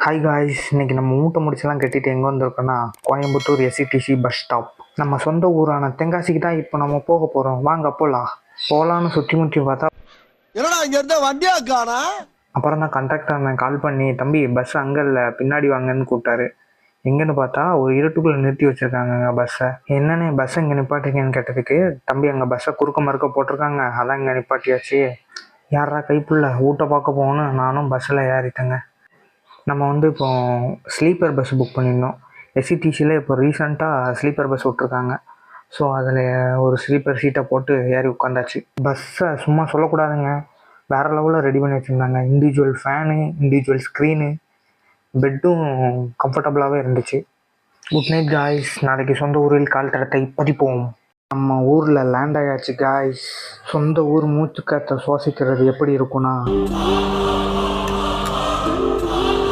Hi guys, இன்னைக்கு நம்ம மூட்டை முடிச்செல்லாம் கட்டிட்டு எங்கே வந்திருக்கோன்னா கோயம்புத்தூர் எஸ்இடிசி பஸ் ஸ்டாப். நம்ம சொந்த ஊரான தென்காசிக்கு தான் இப்போ நம்ம போக போகிறோம். வாங்க போகலான்னு சுற்றி முற்றி பார்த்தா என்னடா இங்க இருந்த வண்டியா காணா. அப்புறம் தான் கண்டக்டர் கால் பண்ணி, தம்பி பஸ் அங்கே இல்லை பின்னாடி வாங்கன்னு கூப்பிட்டாரு. எங்கன்னு பார்த்தா ஒரு இருட்டுக்குள்ளே நிறுத்தி வச்சுருக்காங்க பஸ்ஸை. என்னென்ன பஸ்ஸை இங்கே நிப்பாட்டிங்கன்னு கேட்டதுக்கு, தம்பி அங்கே பஸ்ஸை குறுக்க மறுக்க போட்டிருக்காங்க, அதான் இங்கே நிப்பாட்டியாச்சு. யாரா கைப்புள்ள ஊட்ட பார்க்க போகணும். நானும் பஸ்ஸில் ஏறிட்டேங்க. நம்ம இப்போ ஸ்லீப்பர் பஸ் புக் பண்ணியிருந்தோம். எஸ்இடிசியில் இப்போ ரீசெண்டாக ஸ்லீப்பர் பஸ் விட்ருக்காங்க. ஸோ அதில் ஒரு ஸ்லீப்பர் சீட்டை போட்டு ஏறி உட்காந்தாச்சு. பஸ்ஸை சும்மா சொல்லக்கூடாதுங்க, வேறு லெவலில் ரெடி பண்ணி வச்சுருந்தாங்க. இண்டிவிஜுவல் ஃபேனு, இண்டிவிஜுவல் ஸ்க்ரீனு, பெட்டும் கம்ஃபர்டபுளாகவே இருந்துச்சு. Good night guys. நாளைக்கு சொந்த ஊரில் கால் தடத்தை பதிப்போம். நம்ம ஊரில் லேண்ட் ஆயாச்சு காய்ஸ். சொந்த ஊர் மூச்சுக்காற்றை சுவாசிக்கிறது எப்படி இருக்குன்னா